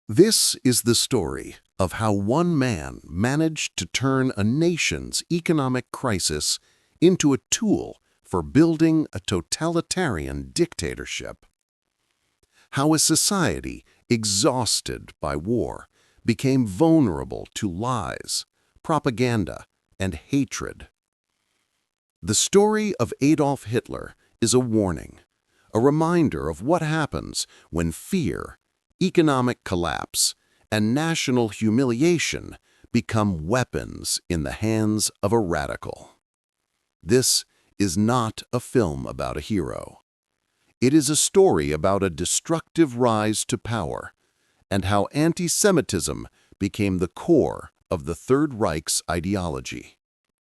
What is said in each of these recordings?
This is the story of how one man managed to turn a nation's economic crisis into a tool for building a totalitarian dictatorship. How a society exhausted by war became vulnerable to lies, propaganda, and hatred. The story of Adolf Hitler is a warning, a reminder of what happens when fear, economic collapse, and national humiliation become weapons in the hands of a radical. This is not a film about a hero. It is a story about a destructive rise to power and how anti-Semitism became the core of the Third Reich's ideology.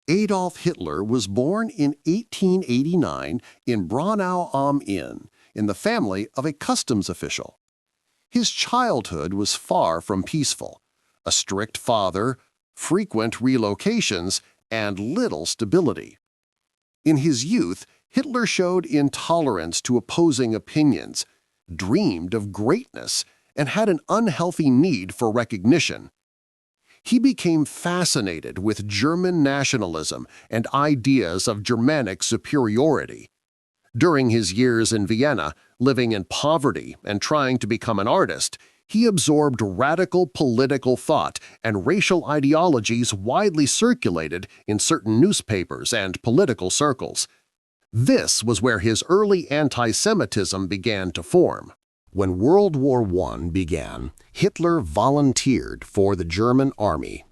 Adolf Hitler was born in 1889 in Braunau am Inn in the family of a customs official. His childhood was far from peaceful. A strict father, frequent relocations, and little stability. In his youth, Hitler showed intolerance to opposing opinions, dreamed of greatness, and had an unhealthy need for recognition. He became fascinated with German nationalism and ideas of Germanic superiority. During his years in Vienna, living in poverty and trying to become an artist, he absorbed radical political thought and racial ideologies widely circulated in certain newspapers and political circles. This was where his early anti-Semitism began to form. When World War I began, Hitler volunteered for the German army.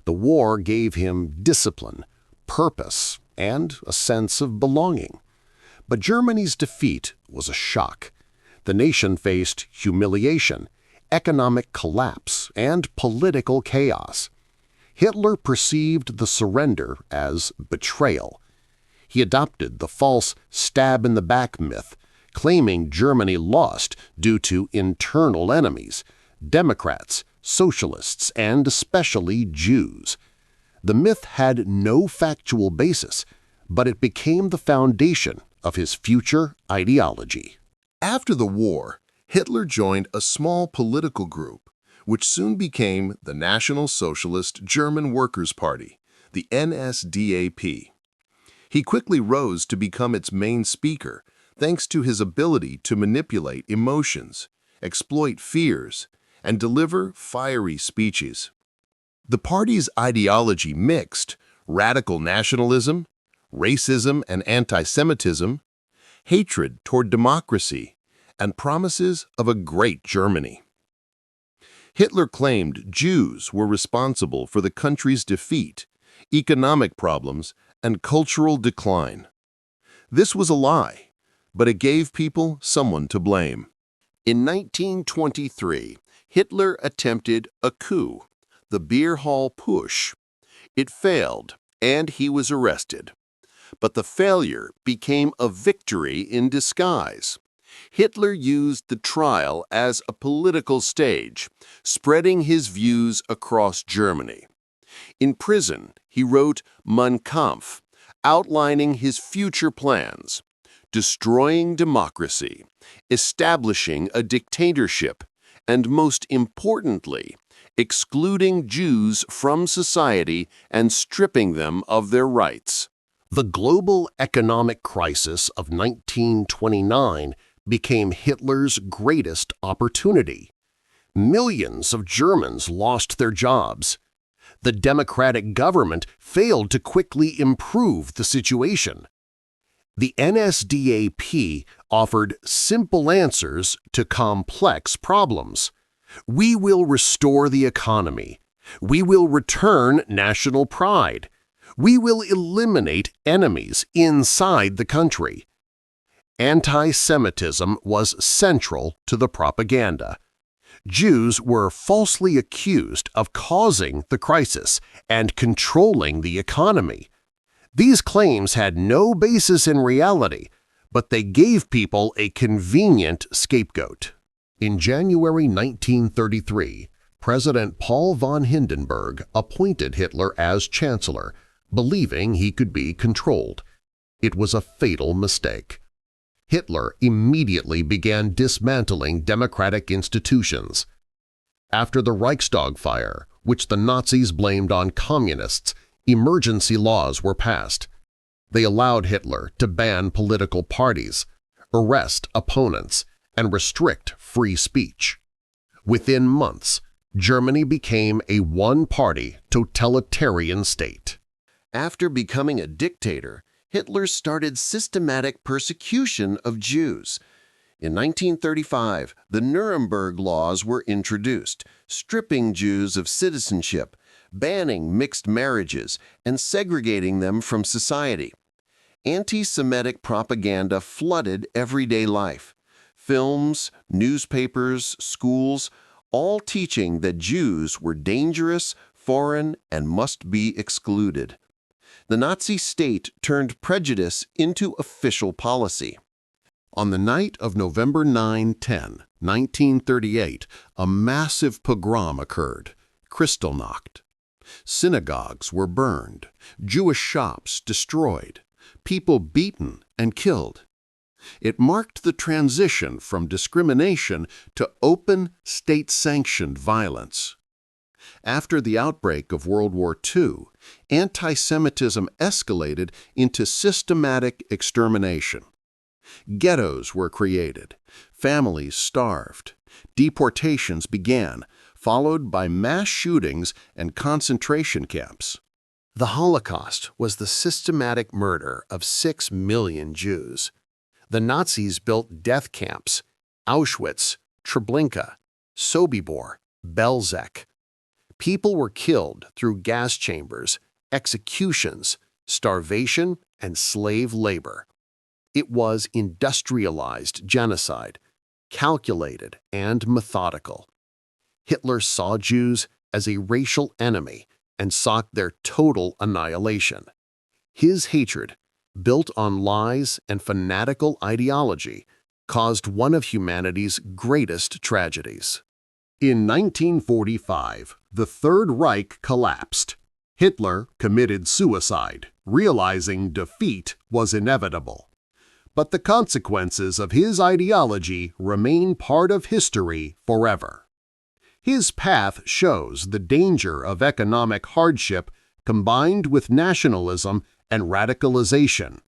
The war gave him discipline, purpose, and a sense of belonging. But Germany's defeat was a shock. The nation faced humiliation, economic collapse, and political chaos. Hitler perceived the surrender as betrayal. He adopted the false stab-in-the-back myth, claiming Germany lost due to internal enemies, Democrats, socialists, and especially Jews. The myth had no factual basis, but it became the foundation of his future ideology. After the war, Hitler joined a small political group, which soon became the National Socialist German Workers' Party, the NSDAP. He quickly rose to become its main speaker, thanks to his ability to manipulate emotions, exploit fears, and deliver fiery speeches. The party's ideology mixed radical nationalism, racism and anti-Semitism, hatred toward democracy, and promises of a great Germany. Hitler claimed Jews were responsible for the country's defeat, economic problems, and cultural decline. This was a lie, but it gave people someone to blame. In 1923, Hitler attempted a coup, the Beer Hall Putsch. It failed, and he was arrested. But the failure became a victory in disguise. Hitler used the trial as a political stage, spreading his views across Germany. In prison, he wrote Mein Kampf, outlining his future plans, destroying democracy, establishing a dictatorship, and most importantly, excluding Jews from society and stripping them of their rights. The global economic crisis of 1929 became Hitler's greatest opportunity. Millions of Germans lost their jobs. The democratic government failed to quickly improve the situation. The NSDAP offered simple answers to complex problems. We will restore the economy. We will return national pride. We will eliminate enemies inside the country. Anti-Semitism was central to the propaganda. Jews were falsely accused of causing the crisis and controlling the economy. These claims had no basis in reality, but they gave people a convenient scapegoat. In January 1933, President Paul von Hindenburg appointed Hitler as chancellor, believing he could be controlled. It was a fatal mistake. Hitler immediately began dismantling democratic institutions. After the Reichstag fire, which the Nazis blamed on communists, emergency laws were passed. They allowed Hitler to ban political parties, arrest opponents, and restrict free speech. Within months, Germany became a one-party totalitarian state. After becoming a dictator, Hitler started systematic persecution of Jews. In 1935, the Nuremberg Laws were introduced, stripping Jews of citizenship, banning mixed marriages, and segregating them from society. Anti-Semitic propaganda flooded everyday life. Films, newspapers, schools, all teaching that Jews were dangerous, foreign, and must be excluded. The Nazi state turned prejudice into official policy. On the night of November 9–10, 1938, a massive pogrom occurred, Kristallnacht. Synagogues were burned, Jewish shops destroyed, people beaten and killed. It marked the transition from discrimination to open, state-sanctioned violence. After the outbreak of World War II, anti-Semitism escalated into systematic extermination. Ghettos were created, families starved, deportations began, followed by mass shootings and concentration camps. The Holocaust was the systematic murder of 6 million Jews. The Nazis built death camps, Auschwitz, Treblinka, Sobibor, Belzec. People were killed through gas chambers, executions, starvation, and slave labor. It was industrialized genocide, calculated and methodical. Hitler saw Jews as a racial enemy and sought their total annihilation. His hatred, built on lies and fanatical ideology, caused one of humanity's greatest tragedies. In 1945, the Third Reich collapsed. Hitler committed suicide, realizing defeat was inevitable. But the consequences of his ideology remain part of history forever. His path shows the danger of economic hardship combined with nationalism and radicalization.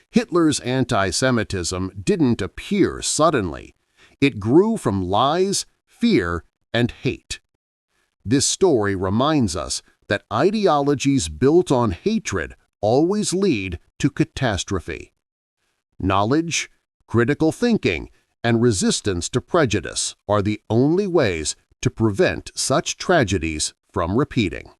Hitler's anti-Semitism didn't appear suddenly. It grew from lies, fear, and hate. This story reminds us that ideologies built on hatred always lead to catastrophe. Knowledge, critical thinking, and resistance to prejudice are the only ways to prevent such tragedies from repeating.